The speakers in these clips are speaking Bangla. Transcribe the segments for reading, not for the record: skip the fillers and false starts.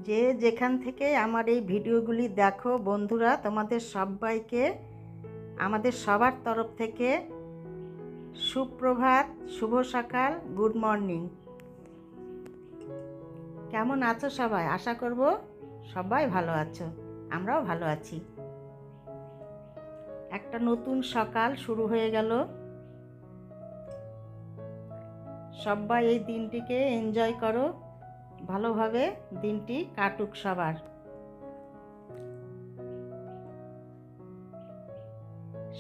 যে যেখান থেকে আমার এই ভিডিওগুলি দেখো বন্ধুরা, তোমাদের সবাইকে আমাদের সবার তরফ থেকে সুপ্রভাত, শুভ সকাল, গুড মর্নিং। কেমন আছো সবাই? আশা করব সবাই ভালো আছো, আমরাও ভালো আছি। একটা নতুন সকাল শুরু হয়ে গেল। সবাই এই দিনটিকে এনজয় করো, ভালোভাবে দিনটি কাটুক সবার।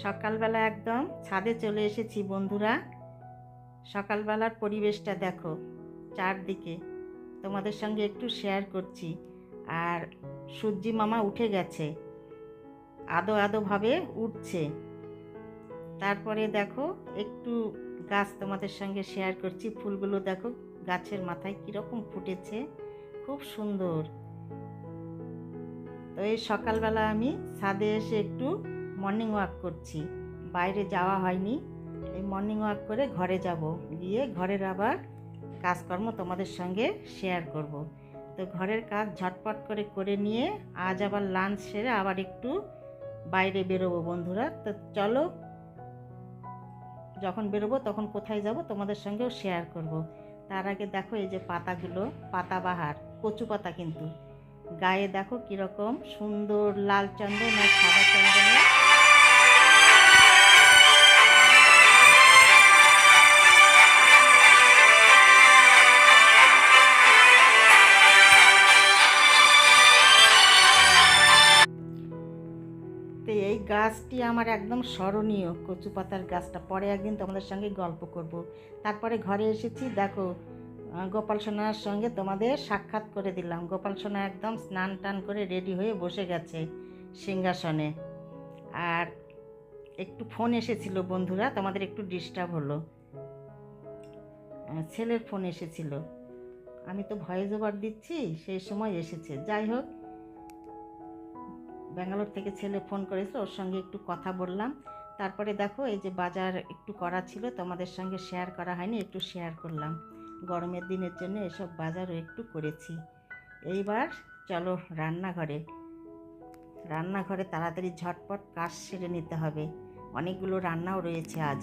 সকালবেলা একদম ছাদে চলে এসেছি বন্ধুরা। সকালবেলার পরিবেশটা দেখো, চারদিকে তোমাদের সঙ্গে একটু শেয়ার করছি। আর সূর্যি মামা উঠে গেছে, আদো আদোভাবে উঠছে। তারপরে দেখো একটু গাছ তোমাদের সঙ্গে শেয়ার করছি। ফুলগুলো দেখো গাছের মাথায় কীরকম ফুটেছে, খুব সুন্দর। তো এই সকালবেলা আমি ছাদে এসে একটু মর্নিং ওয়াক করছি, বাইরে যাওয়া হয়নি। এই মর্নিং ওয়াক করে ঘরে যাব, গিয়ে ঘরের আবার কাজকর্ম তোমাদের সঙ্গে শেয়ার করব। তো ঘরের কাজ ঝটপট করে করে নিয়ে আজ আবার লাঞ্চ সেরে আবার একটু বাইরে বেরোবো বন্ধুরা। তো চলো, যখন বেরোবো তখন কোথায় যাব তোমাদের সঙ্গেও শেয়ার করব। তার আগে দেখো এই যে পাতাগুলো, পাতাবাহার কচু পাতা, কিন্তু গায়ে দেখো কীরকম সুন্দর লাল চন্দন আর সাদা চন্দনের তো এই গাছটি আমার একদম স্মরণীয়, কচু পাতার গাছটা। পরে একদিন তোমাদের সঙ্গে গল্প করব। তারপরে ঘরে এসেছি, দেখো গোপাল সোনার সঙ্গে তোমাদের সাক্ষাৎ করে দিলাম। গোপাল সোনা একদম স্নান টান করে রেডি হয়ে বসে গেছে সিংহাসনে। আর একটু ফোন এসেছিল বন্ধুরা, তোমাদের একটু ডিস্টার্ব হলো। ছেলের ফোন এসেছিল, আমি তো ভয়েস ওভার দিচ্ছি, সেই সময় এসেছে। যাই হোক, ব্যাঙ্গালোর থেকে ছেলে ফোন করেছিল, ওর সঙ্গে একটু কথা বললাম। তারপরে দেখো এই যে বাজার একটু করা ছিল, তোমাদের সঙ্গে শেয়ার করা হয়নি, একটু শেয়ার করলাম। গরমের দিনের জন্য এসব বাজারও একটু করেছি। এইবার চলো রান্নাঘরে। রান্নাঘরে তাড়াতাড়ি ঝটপট কাজ সেরে নিতে হবে, অনেকগুলো রান্নাও রয়েছে আজ।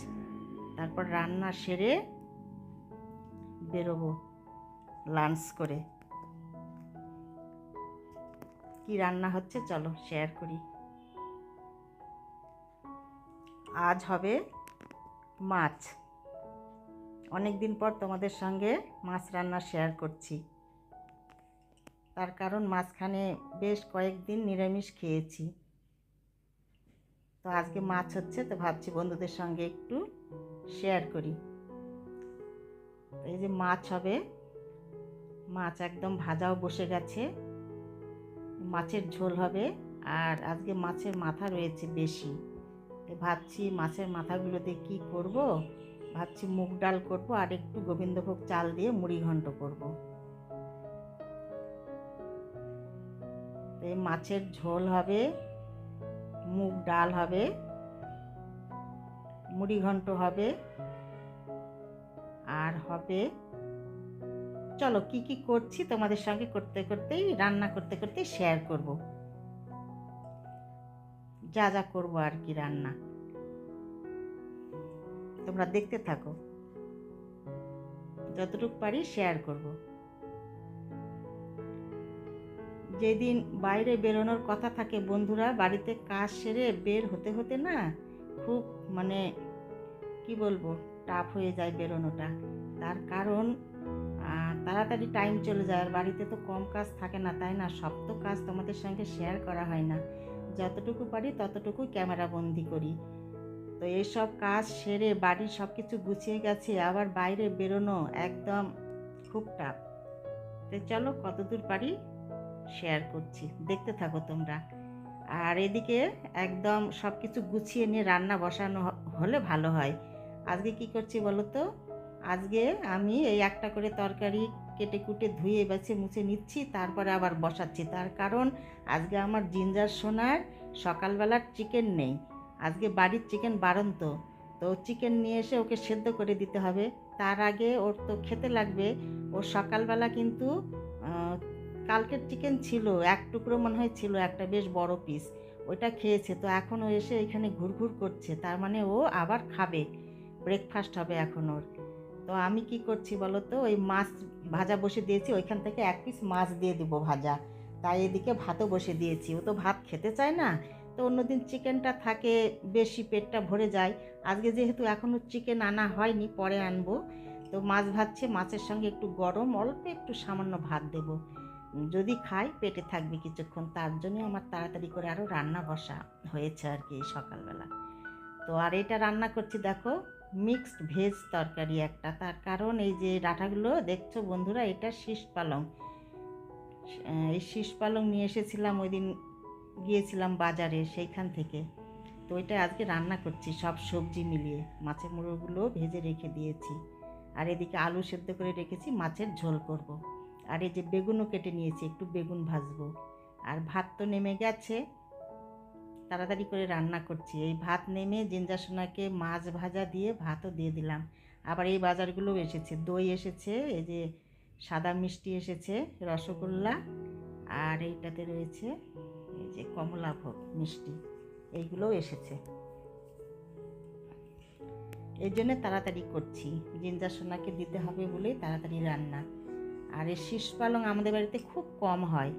তারপর রান্না সেরে বেরোবো লাঞ্চ করে। কি রান্না হচ্ছে চলো শেয়ার করি। আজ হবে মাছ। অনেক দিন পর তোমাদের সঙ্গে মাছ রান্না শেয়ার করছি, তার কারণ মাঝখানে বেশ কয়েকদিন নিরামিষ খেয়েছি। তো আজকে মাছ হচ্ছে, তো ভাবছি বন্ধুদের সঙ্গে একটু শেয়ার করি। এই যে মাছ হবে, মাছ একদম ভাজাও বসে গেছে, মাছের ঝোল হবে। আর আজকে মাছের মাথা রয়েছে বেশি, ভাবছি মাছের মাথাগুলোতে কি করব। ভাবছি মুগ ডাল করব আর একটু গোবিন্দভোগ চাল দিয়ে মুড়ি ঘন্ট করব। এই মাছের ঝোল হবে, মুগ ডাল হবে, মুড়ি ঘন্ট হবে, আর হবে, চলো কি কি করছি তোমাদের সঙ্গে করতে করতেই, রান্না করতে করতেই শেয়ার করব, যা যা করবো আর কি রান্না। তোমরা দেখতে থাকো, যতটুকু পারি শেয়ার করব। যেদিন বাইরে বেরোনোর কথা থাকে বন্ধুরা, বাড়িতে কাজ সেরে বের হতে হতে না খুব কি বলবো, টাফ হয়ে যায় বেরোনোটা। তার কারণ তাড়াতাড়ি টাইম চলে যায়, আর বাড়িতে তো কম কাজ থাকে না, তাই না? সব তো কাজ তোমাদের সঙ্গে শেয়ার করা হয় না, যতটুকু পারি ততটুকুই ক্যামেরা বন্দি করি। তো এইসব কাজ সেরে বাড়ির সব কিছু গুছিয়ে গেছে, আবার বাইরে বেরোনো একদম খুব টাফ। তো চলো কতদূর পারি শেয়ার করছি, দেখতে থাকো তোমরা। আর এদিকে একদম সব কিছু গুছিয়ে নিয়ে রান্না বসানো হলে ভালো হয়। আজকে কি করছি বলো তো? আজকে আমি এই একটা করে তরকারি কেটে কুটে ধুয়ে বেছে মুছে নিচ্ছি, তারপরে আবার বসাচ্ছি। তার কারণ আজকে আমার জিঞ্জার সোনার সকালবেলার চিকেন নেই, আজকে বাড়ির চিকেন বাড়ন্ত। তো চিকেন নিয়ে এসে ওকে সেদ্ধ করে দিতে হবে, তার আগে ওর তো খেতে লাগবে। ও সকালবেলা কিন্তু কালকের চিকেন ছিল, এক টুকরো মনে হয় ছিল, একটা বেশ বড় পিস, ওইটা খেয়েছে। তো এখন ও এসে এখানে ঘুরঘুর করছে, তার মানে ও আবার খাবে, ব্রেকফাস্ট হবে এখন ওর। তো আমি কি করছি বলো তো, ওই মাছ ভাজা বসে দিয়েছি, ওইখান থেকে এক পিস মাছ দিয়ে দিব ভাজা। তাই এদিকে ভাতও বসে দিয়েছি, ও তো ভাত খেতে চায় না। তো অন্যদিন চিকেনটা থাকে বেশি, পেটটা ভরে যায়। আজকে যেহেতু এখনও চিকেন আনা হয়নি, পরে আনবো। তো মাছ ভাজছে, মাছের সঙ্গে একটু গরম অল্প একটু সামান্য ভাত দেব, যদি খাই পেটে থাকবে কিছুক্ষণ। তার জন্য আমার তাড়াতাড়ি করে আরও রান্না বসা হয়েছে আর কি সকালবেলা। তো আর এটা রান্না করছি দেখো, মিক্সড ভেজ তরকারি একটা। তার কারণ এই যে ডাঁটাগুলো দেখছো বন্ধুরা, এটা শীষ পালং। এই শীষ পালং নিয়ে এসেছিলাম ওই দিন, গিয়েছিলাম বাজারে, সেইখান থেকে। তো এটা আজকে রান্না করছি সব সবজি মিলিয়ে। মাছের মুড়োগুলো ভেজে রেখে দিয়েছি, আর এদিকে আলু সেদ্ধ করে রেখেছি, মাছের ঝোল করব। আর এই যে বেগুনও কেটে নিয়েছি, একটু বেগুন ভাজবো। আর ভাত তো নেমে গেছে, তাড়াতাড়ি করে রান্না করছি। এই ভাত নেমে জিঞ্জার সোনাকে মাছ ভাজা দিয়ে ভাতও দিয়ে দিলাম। আবার এই বাজারগুলোও এসেছে, দই এসেছে, এই যে সাদা মিষ্টি এসেছে, রসগোল্লা, আর এইটাতে রয়েছে এই যে কমলাভোগ মিষ্টি, এইগুলোও এসেছে। এই জন্যে তাড়াতাড়ি করছি, জিঞ্জার সোনাকে দিতে হবে বলেই তাড়াতাড়ি রান্না। আর এই শীষ পালং আমাদের বাড়িতে খুব কম হয়,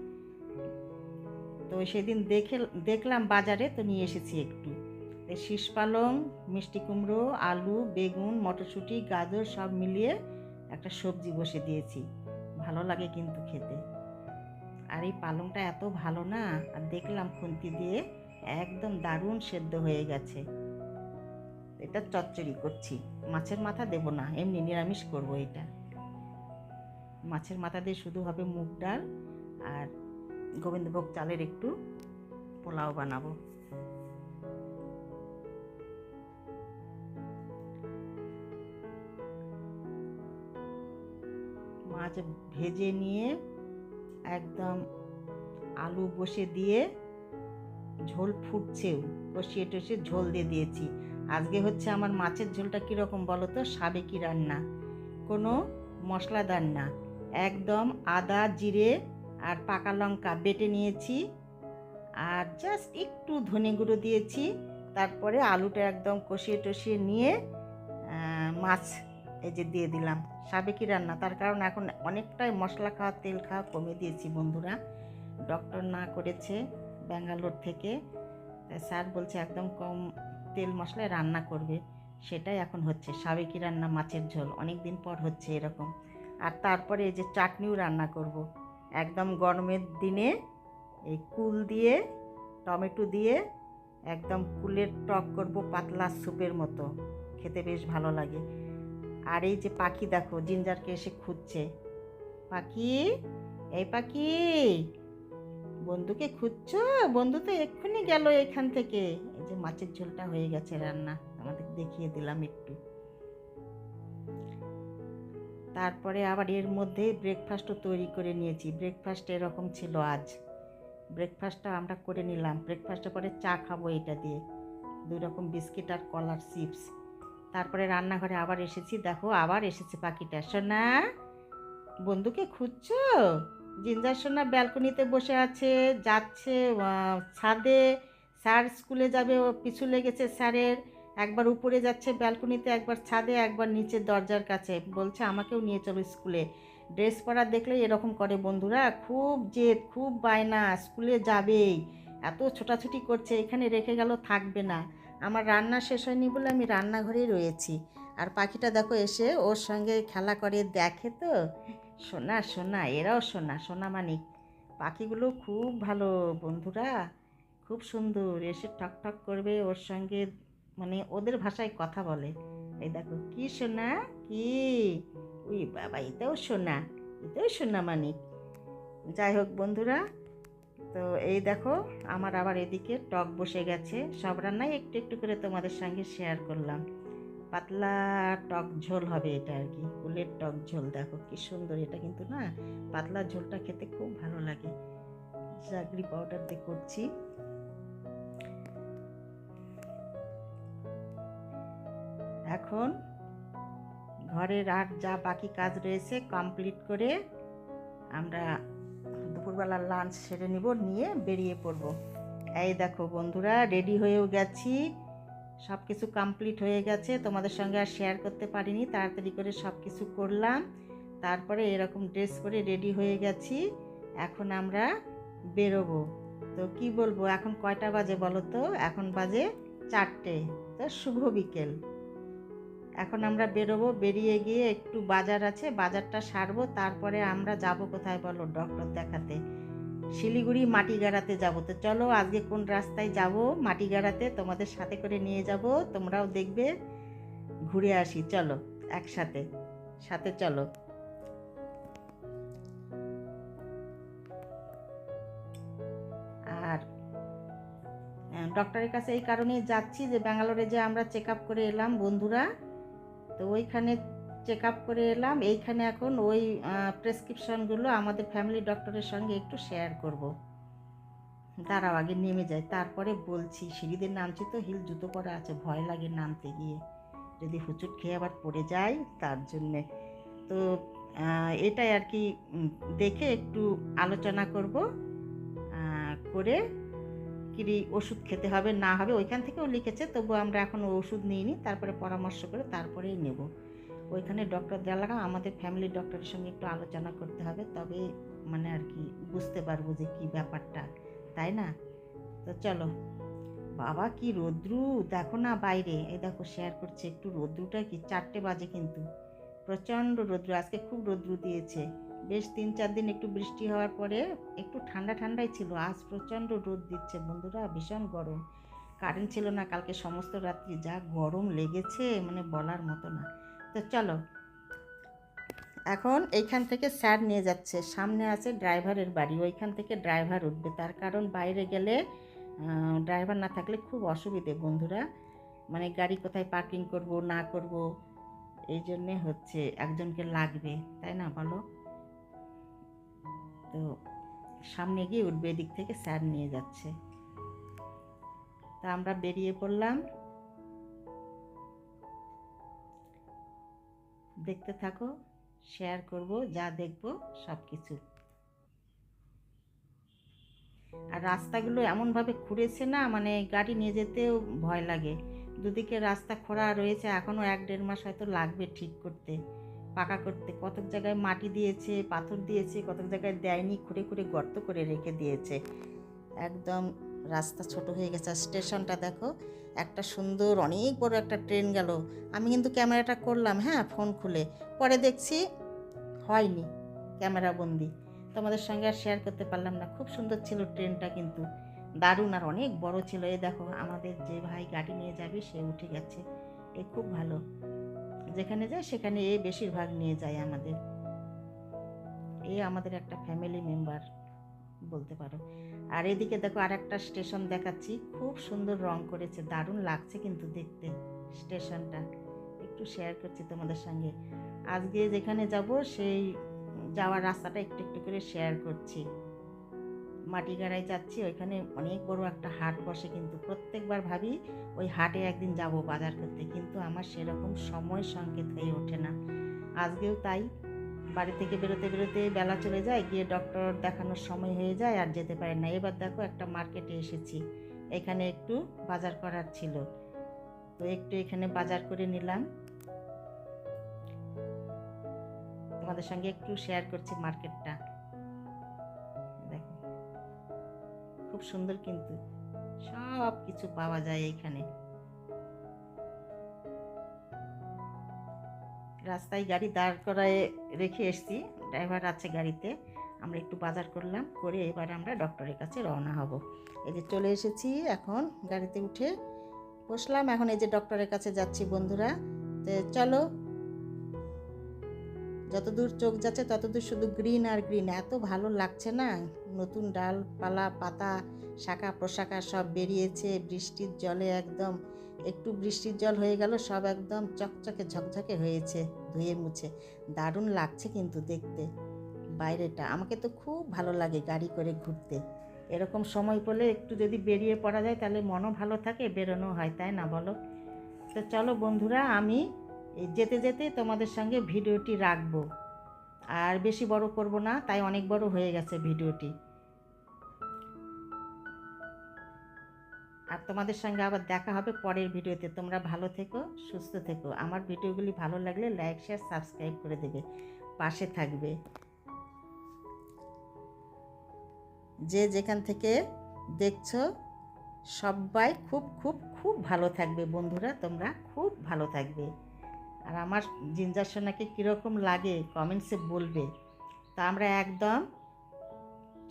তো সেদিন দেখলাম বাজারে, তো নিয়ে এসেছি একটু। এই শীষ পালং, মিষ্টি কুমড়ো, আলু, বেগুন, মটরশুঁটি, গাজর সব মিলিয়ে একটা সবজি বসে দিয়েছি, ভালো লাগে কিন্তু খেতে। আর এই পালংটা এত ভালো না, আর দেখলাম খুন্তি দিয়ে একদম দারুণ সেদ্ধ হয়ে গেছে। এটা চচ্চড়ি করছি, মাছের মাথা দেব না, এমনি নিরামিষ করব। এটা মাছের মাথা দিয়ে শুধু হবে মুগ ডাল আর গোবিন্দভোগ চালের একটু পোলাও বানাবো। মাছ ভেজে নিয়ে একদম আলু বসে দিয়ে, ঝোল ফুটছেও, কষিয়ে টষিয়ে ঝোল দিয়ে দিয়েছি। আজকে হচ্ছে আমার মাছের ঝোলটা কীরকম বলো তো, সাবেকি রান্না, কোনো মশলাদার না, একদম আদা জিরে আর পাকা লঙ্কা বেটে নিয়েছি, আর জাস্ট একটু ধনে গুঁড়ো দিয়েছি। তারপরে আলুটা একদম কষিয়ে টষিয়ে নিয়ে মাছ এই যে দিয়ে দিলাম। সাবেকি রান্না, তার কারণ এখন অনেকটাই মশলা খাওয়া তেল খাওয়া কমে দিয়েছি বন্ধুরা, ডক্টর না করেছে ব্যাঙ্গালোর থেকে। স্যার বলছে একদম কম তেল মশলায় রান্না করবে, সেটাই এখন হচ্ছে সাবেকি রান্না, মাছের ঝোল অনেক দিন পর হচ্ছে এরকম। আর তারপরে এই যে চাটনিও রান্না করব, একদম গরমের দিনে এই কুল দিয়ে টমেটো দিয়ে একদম কুলের টক করব, পাতলা স্যুপের মতো, খেতে বেশ ভালো লাগে। আর এই যে পাখি দেখো, জিঞ্জারকে এসে খুঁজছে। পাখি, এই পাখি, বন্ধুকে খুঁজছো? বন্ধু তো এক্ষুনি গেল এখান থেকে। এই যে মাছের ঝোলটা হয়ে গেছে রান্না, আমাদের দেখিয়ে দিলাম একটু। তারপরে আবার এর মধ্যে ব্রেকফাস্টও তৈরি করে নিয়েছি। ব্রেকফাস্ট এরকম ছিল আজ, ব্রেকফাস্টটা আমরা করে নিলাম। ব্রেকফাস্টের পরে চা খাবো এটা দিয়ে, 2 রকম বিস্কিট আর কলার চিপস। তারপরে রান্নাঘরে আবার এসেছি, দেখো আবার এসেছে পাখিটা। সোনা, বন্ধুকে খুঁজছো? জিঞ্জার সোনা ব্যালকনিতে বসে আছে, যাচ্ছে ছাদে, স্যার স্কুলে যাবে, ও পিছু লেগেছে স্যারের। একবার উপরে যাচ্ছে ব্যালকনিতে, একবার ছাদে, একবার নিচে দরজার কাছে, বলছে আমাকেও নিয়ে চলো স্কুলে। ড্রেস পরা দেখলে এরকম করে বন্ধুরা, খুব জেদ, খুব বায়না, স্কুলে যাবেই, এত ছোটাছুটি করছে, এখানে রেখে গেল থাকবে না। আমার রান্না শেষ হয়নি বলে আমি রান্নাঘরেই রয়েছি, আর পাখিটা দেখো এসে ওর সঙ্গে খেলা করে, দেখে তো। সোনা সোনা, এরাও সোনা, সোনা মানিক পাখিগুলো খুব ভালো বন্ধুরা, খুব সুন্দর, এসে ঠক ঠক করবে ওর সঙ্গে, মানে ওদের ভাষায় কথা বলে। এই দেখো কি সোনা, কি, উই বাবা, এটাও সোনা, এটাও সোনা মানিক। যাই হোক বন্ধুরা, তো এই দেখো আমার আবার এদিকে টক বসে গেছে, সব রান্নাই একটু একটু করে তোমাদের সঙ্গে শেয়ার করলাম। পাতলা টক ঝোল হবে এটা আর কি, কুলের টক ঝোল। দেখো কি সুন্দর, এটা কিন্তু না পাতলা ঝোলটা খেতে খুব ভালো লাগে। জাগরি পাউডার দিয়ে করছি। এখন ঘরের আর যা বাকি কাজ রয়েছে কমপ্লিট করে আমরা দুপুর দুপুরবেলার লাঞ্চ সেরে নিব, নিয়ে বেরিয়ে পড়ব। এই দেখো বন্ধুরা, রেডি হয়েও গেছি, সব কিছু কমপ্লিট হয়ে গেছে। তোমাদের সঙ্গে আর শেয়ার করতে পারিনি, তাড়াতাড়ি করে সব কিছু করলাম। তারপরে এরকম ড্রেস পরে রেডি হয়ে গেছি। এখন আমরা বেরোবো। তো কি বলবো, এখন কয়টা বাজে বলো তো? এখন বাজে 4টে। তো শুভ বিকেল। এখন আমরা বেরোবো, বেরিয়ে গিয়ে একটু বাজার আছে, বাজারটা সারবো। তারপরে আমরা যাব কোথায় বলো? ডক্টর দেখাতে। শিলিগুড়ি মাটিগাড়াতে যাব। তো চলো আজকে কোন রাস্তায় যাব মাটিগাড়াতে তোমাদের সাথে করে নিয়ে যাব, তোমরাও দেখবে, ঘুরে আসি। চলো একসাথে, সাথে চলো। আর ডক্টরের কাছে এই কারণেই যাচ্ছি যে ব্যাঙ্গালোরে যে আমরা চেক আপ করে এলাম বন্ধুরা, তো ওইখানে চেক আপ করে এলাম। এইখানে এখন ওই প্রেসক্রিপশনগুলো আমাদের ফ্যামিলি ডক্টরের সঙ্গে একটু শেয়ার করব। দাঁড়াও আগে নেমে যায়, তারপরে বলছি। সিঁড়িতে নামছি তো, হিল জুতো পরা আছে, ভয় লাগে নামতে গিয়ে, যদি হুচুট খেয়ে আবার পড়ে যাই, তার জন্যে। তো এটাই আর কি, দেখে একটু আলোচনা করব, করে কি ওষুধ খেতে হবে না হবে ওইখান থেকেও লিখেছে, তবু আমরা এখন ওষুধ নিইনি, তারপরে পরামর্শ করে তারপরেই নেব। ওইখানে ডক্টর দেওয়া আমাদের ফ্যামিলি ডক্টরের সঙ্গে একটু আলোচনা করতে হবে, তবে মানে আর কি বুঝতে পারবো যে কী ব্যাপারটা, তাই না? তো চলো। বাবা কি রৌদ্রু দেখো না বাইরে, এই দেখো শেয়ার করছে একটু, রৌদ্রুটা কি 4টে বাজে কিন্তু প্রচণ্ড রৌদ্র, আজকে খুব রৌদ্র দিয়েছে। বেশ 3-4 দিন একটু বৃষ্টি হওয়ার পরে একটু ঠান্ডা ঠান্ডাই ছিল, আজ প্রচণ্ড রোদ দিচ্ছে বন্ধুরা, ভীষণ গরম। কারেন্ট ছিল না কালকে সমস্ত রাত্রি, যা গরম লেগেছে মানে বলার মতো না। তো চলো, এখন এইখান থেকে স্যার নিয়ে যাচ্ছে, সামনে আছে ড্রাইভারের বাড়ি, ওইখান থেকে ড্রাইভার উঠবে, তার কারণ বাইরে গেলে ড্রাইভার না থাকলে খুব অসুবিধে বন্ধুরা, মানে গাড়ি কোথায় পার্কিং করব না করব, এই জন্যে হচ্ছে একজনকে লাগবে, তাই না বলো? তো সামনে গিয়ে উঠবে, এদিক থেকে স্যার নিয়ে যাচ্ছে। তা আমরা বেরিয়ে পড়লাম, দেখতে থাকো, শেয়ার করব যা দেখব সব কিছু। আর রাস্তাগুলো এমনভাবে খুঁড়েছে না, মানে গাড়ি নিয়ে যেতেও ভয় লাগে। দুদিকে রাস্তা খোঁড়া রয়েছে, এখনও 1-1.5 মাস হয়তো লাগবে ঠিক করতে, পাকা করতে। কতক জায়গায় মাটি দিয়েছে, পাথর দিয়েছে, কতক জায়গায় দেয়নি, খুঁড়ে খুঁড়ে গর্ত করে রেখে দিয়েছে। একদম রাস্তা ছোট হয়ে গেছে। স্টেশনটা দেখো, একটা সুন্দর অনেক বড় একটা ট্রেন গেল। আমি কিন্তু ক্যামেরাটা করলাম, হ্যাঁ, ফোন খুলে, পরে দেখছি হয়নি ক্যামেরা বন্দি, তোমাদের সঙ্গে আর শেয়ার করতে পারলাম না। খুব সুন্দর ছিল ট্রেনটা, কিন্তু দারুণ, আর অনেক বড় ছিল। এই দেখো আমাদের যে ভাই গাড়ি নিয়ে যাবে সে উঠে গেছে, এ খুব ভালো, যেখানে যায় সেখানে এ বেশিরভাগ নিয়ে যায় আমাদের, এ আমাদের একটা ফ্যামিলি মেম্বার বলতে পারো। আর এদিকে দেখো আর একটা স্টেশন দেখাচ্ছি, খুব সুন্দর রং করেছে, দারুণ লাগছে কিন্তু দেখতে স্টেশনটা, একটু শেয়ার করছি তোমাদের সঙ্গে। আজকে যেখানে যাব সেই যাওয়ার রাস্তাটা একটু একটু করে শেয়ার করছি। মাটিগাড়ায় যাচ্ছি, ওইখানে অনেক বড় একটা হাট বসে, কিন্তু প্রত্যেকবার ভাবি ওই হাটে একদিন যাব বাজার করতে, কিন্তু আমার সেরকম সময় সংকেত হয়ে ওঠে না। আজকেও তাই, বাড়ি থেকে বেরোতে বেরোতে বেলা চলে যায়, গিয়ে ডক্টর দেখানোর সময় হয়ে যায়, আর যেতে পারি না। এবার দেখো একটা মার্কেটে এসেছি, এখানে একটু বাজার করার ছিল, তো একটু এখানে বাজার করে নিলাম, তোমাদের সঙ্গে একটু শেয়ার করছি মার্কেটটা। দেখো খুব সুন্দর, কিন্তু সব কিছু পাওয়া যায় এইখানে। রাস্তায় গাড়ি দাঁড় করায় রেখে এসছি, ড্রাইভার আছে গাড়িতে। আমরা একটু বাজার করলাম, করে এবার আমরা ডক্টরের কাছে রওনা হব। এই যে চলে এসেছি, এখন গাড়িতে উঠে বসলাম, এখন এই যে ডক্টরের কাছে যাচ্ছি বন্ধুরা। তো চলো, যতদূর চোখ যাচ্ছে ততদূর শুধু গ্রিন আর গ্রিন, এত ভালো লাগছে না, নতুন ডালপালা, পাতা, শাখা প্রশাখা সব বেরিয়েছে বৃষ্টির জলে, একদম একটু বৃষ্টির জল হয়ে গেল, সব একদম চকচকে ঝকঝকে হয়েছে, ধুয়ে মুছে, দারুণ লাগছে কিন্তু দেখতে বাইরেটা। আমাকে তো খুব ভালো লাগে গাড়ি করে ঘুরতে, এরকম সময় পেলে একটু যদি বেরিয়ে পড়া যায় তাহলে মনও ভালো থাকে, বেরোনো হয়, তাই না বলো? তো চলো বন্ধুরা, আমি যেতে যেতে তোমাদের সঙ্গে ভিডিওটি রাখবো, আর বেশি বড় করব না, তাই অনেক বড় হয়ে গেছে ভিডিওটি। আর তোমাদের সঙ্গে আবার দেখা হবে পরের ভিডিওতে। তোমরা ভালো থেকো, সুস্থ থেকো। আমার ভিডিওগুলি ভালো লাগলে লাইক, শেয়ার, সাবস্ক্রাইব করে দেবে, পাশে থাকবে। যে যেখান থেকে দেখছো সবাই খুব খুব খুব ভালো থাকবে বন্ধুরা, তোমরা খুব ভালো থাকবে। আর আমার জিঞ্জার সোনাকে কীরকম লাগে কমেন্টসে বলবে। তা আমরা একদম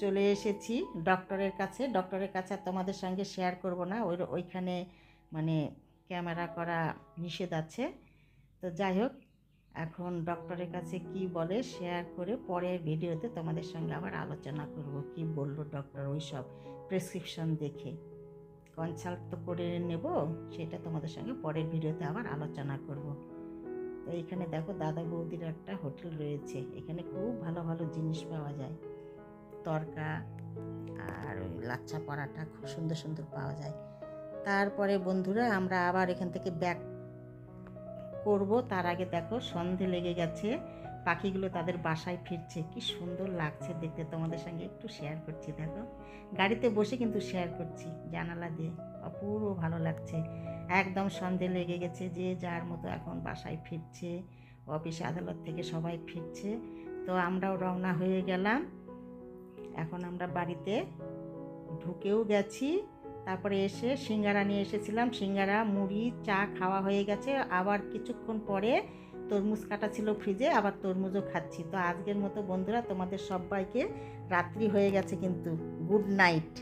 চলে এসেছি ডক্টরের কাছে। ডক্টরের কাছে আর তোমাদের সঙ্গে শেয়ার করব না, ওইখানে মানে ক্যামেরা করা নিষেধ আছে। তো যাই হোক, এখন ডক্টরের কাছে কি বলে শেয়ার করে পরের ভিডিওতে তোমাদের সঙ্গে আবার আলোচনা করব, কি বললো ডক্টর ওই সব প্রেসক্রিপশন দেখে। কনসাল্ট তো করে নেব, সেটা তোমাদের সঙ্গে পরের ভিডিওতে আবার আলোচনা করব। তো এখানে দেখো দাদা বৌদির একটা হোটেল রয়েছে, এখানে খুব ভালো ভালো জিনিস পাওয়া যায়, তরকা আর ওই লাচ্ছা পরাটা খুব সুন্দর সুন্দর পাওয়া যায়। তারপরে বন্ধুরা আমরা আবার এখান থেকে ব্যাক করব। তার আগে দেখো সন্ধে লেগে গেছে, পাখিগুলো তাদের বাসায় ফিরছে, কি সুন্দর লাগছে দেখতে। তোমাদের সঙ্গে একটু শেয়ার করছি, দেখো গাড়িতে বসে কিন্তু শেয়ার করছি জানালা দিয়ে, অপূর্ব ভালো লাগছে। একদম সন্ধে লেগে গেছে, যে যার মতো এখন বাসায় ফিরছে, অফিস আদালত থেকে সবাই ফিরছে। তো আমরাও রওনা হয়ে গেলাম। এখন আমরা বাড়িতে ঢুকেও গেছি। তারপরে এসে সিঙ্গারা নিয়ে এসেছিলাম, সিঙ্গারা মুড়ি চা খাওয়া হয়ে গেছে। আবার কিছুক্ষণ পরে তরমুজ কাটা ছিল ফ্রিজে, আবার তরমুজও খাচ্ছি। তো আজকের মতো বন্ধুরা তোমাদের সবাইকে রাত্রি হয়ে গেছে কিন্তু, গুড নাইট।